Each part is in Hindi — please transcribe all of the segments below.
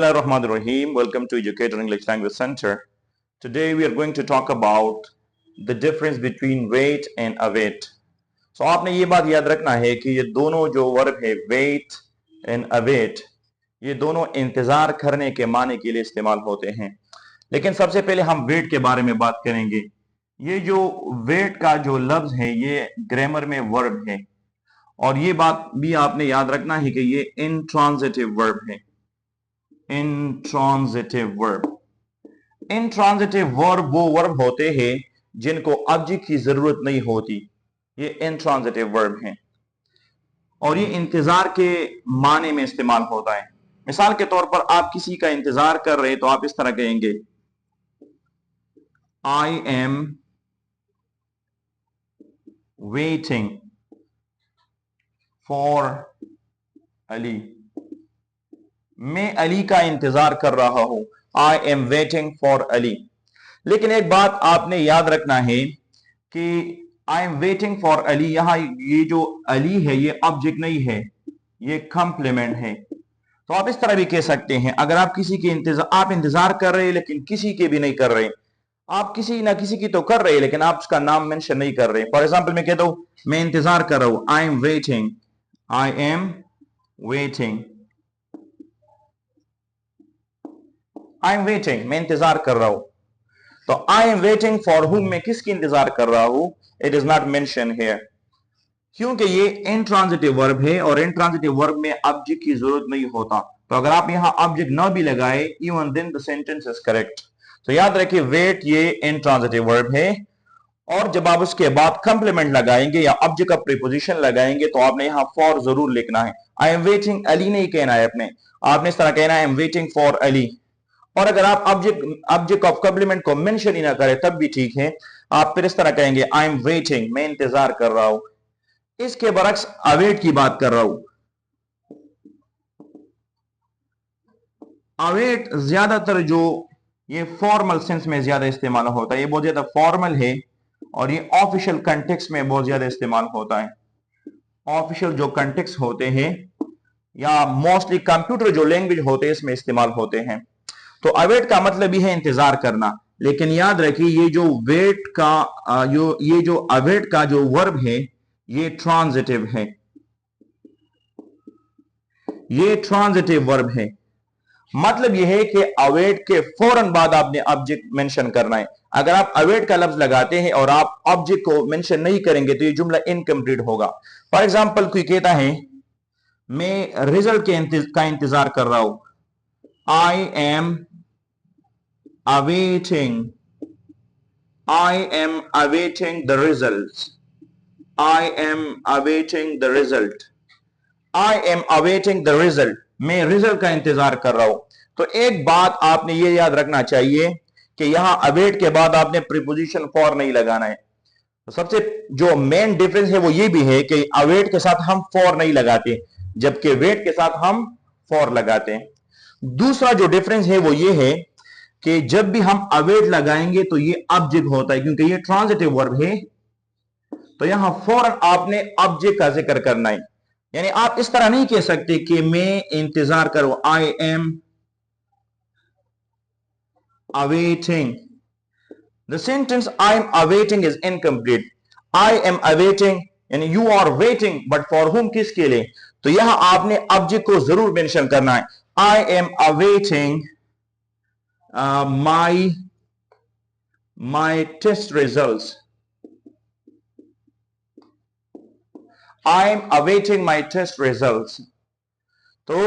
Bismillahirrahmanirrahim. Welcome to Educator English Language Center. Today we are going to talk about the difference between wait and await. So आपने ये बात याद रखना है कि ये दोनों जो वर्ब है wait and await, ये दोनों इंतजार करने के माने के लिए इस्तेमाल होते हैं। लेकिन सबसे पहले हम wait के बारे में बात करेंगे। ये जो wait का जो लफ्ज है ये ग्रामर में वर्ब है और ये बात भी आपने याद रखना है कि ये इंट्रांजिटिव वर्ब है। इंट्रांजिटिव वर्ब, इंट्रांजिटिव वर्ब वो वर्ब होते हैं जिनको ऑब्जेक्ट की जरूरत नहीं होती, ये इंट्रांजिटिव वर्ब हैं और ये इंतजार के माने में इस्तेमाल होता है। मिसाल के तौर पर आप किसी का इंतजार कर रहे तो आप इस तरह कहेंगे, I am waiting for Ali, मैं अली का इंतजार कर रहा हूं। I am waiting for Ali. लेकिन एक बात आपने याद रखना है कि I am waiting for Ali, यहां ये जो अली है ये ऑब्जेक्ट नहीं है, ये कॉम्प्लीमेंट है। तो आप इस तरह भी कह सकते हैं, अगर आप किसी के इंतजार कर रहे हैं लेकिन किसी के भी नहीं कर रहे, आप किसी ना किसी की तो कर रहे हैं लेकिन आप उसका नाम मेंशन नहीं कर रहे। फॉर एग्जाम्पल मैं कहता हूं मैं इंतजार कर रहा हूं, I am waiting, I am waiting, I am waiting, मैं इंतजार कर रहा हूं। तो आई एम वेटिंग फॉर हुम, मैं किसकी इंतजार कर रहा हूं, it is not mention here, क्योंकि ये इंट्रांजिटिव वर्ब है और इंट्रांजिटिव वर्ब में ऑब्जेक्ट की जरूरत नहीं होता। तो अगर आप यहां ऑब्जेक्ट ना भी लगाए, even then the sentence is correct. तो याद रखिए वेट ये इंट्रांजिटिव वर्ब है और जब आप उसके बाद कंप्लीमेंट लगाएंगे या ऑब्जेक्ट का प्रीपोजिशन लगाएंगे तो आपने यहां फॉर जरूर लिखना है। आई एम वेटिंग अली नहीं कहना है आपने इस तरह कहना है, I am waiting for Ali. और अगर आप ऑब्जेक्ट ऑफ कॉम्प्लीमेंट को मेंशन ही ना करें तब भी ठीक है, आप फिर इस तरह कहेंगे, आई एम वेटिंग, मैं इंतजार कर रहा हूं। इसके बरक्स अवेट की बात कर रहा हूं। अवेट ज्यादातर जो ये फॉर्मल सेंस में ज्यादा इस्तेमाल होता है, ये बहुत ज्यादा फॉर्मल है और ये ऑफिशियल कंटेक्स्ट में बहुत ज्यादा इस्तेमाल होता है। ऑफिशियल जो कंटेक्स्ट होते हैं या मोस्टली कंप्यूटर जो लैंग्वेज होते हैं इसमें इस्तेमाल होते हैं। तो अवेट का मतलब ही है इंतजार करना, लेकिन याद रखिए ये जो वेट का ये जो अवेट का जो वर्ब है ये ट्रांजिटिव है, ये ट्रांजिटिव वर्ब है। मतलब यह है कि अवेट के फौरन बाद आपने ऑब्जेक्ट मेंशन करना है। अगर आप अवेट का लफ्ज लगाते हैं और आप ऑब्जेक्ट को मेंशन नहीं करेंगे तो ये जुमला इनकम्प्लीट होगा। फॉर एग्जाम्पल कोई कहता है मैं रिजल्ट का इंतजार कर रहा हूं, I am awaiting, I am awaiting the results, I am awaiting the result, I am awaiting the result, मैं रिजल्ट का इंतजार कर रहा हूं। तो एक बात आपने ये याद रखना चाहिए कि यहां अवेट के बाद आपने प्रीपोजिशन फॉर नहीं लगाना है। तो सबसे जो मेन डिफरेंस है वो ये भी है कि अवेट के साथ हम फॉर नहीं लगाते जबकि वेट के साथ हम फॉर लगाते हैं। दूसरा जो डिफरेंस है वो ये है कि जब भी हम अवेट लगाएंगे तो ये ऑब्जेक्ट होता है, क्योंकि ये ट्रांजिटिव वर्ब है तो यहां फौरन आपने ऑब्जेक्ट का जिक्र करना है। यानी आप इस तरह नहीं कह सकते कि मैं इंतजार करूं, I am awaiting, the sentence I am awaiting is incomplete. I am awaiting यानी you are waiting, but for whom, किसके लिए? तो यहां आपने ऑब्जेक्ट को जरूर मेंशन करना है। आई am awaiting my test results, I am awaiting my test results। तो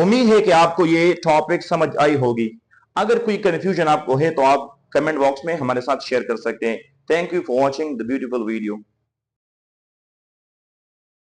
उम्मीद है कि आपको ये टॉपिक समझ आई होगी। अगर कोई कंफ्यूजन आपको है तो आप कमेंट बॉक्स में हमारे साथ शेयर कर सकते हैं। Thank you for watching the beautiful video.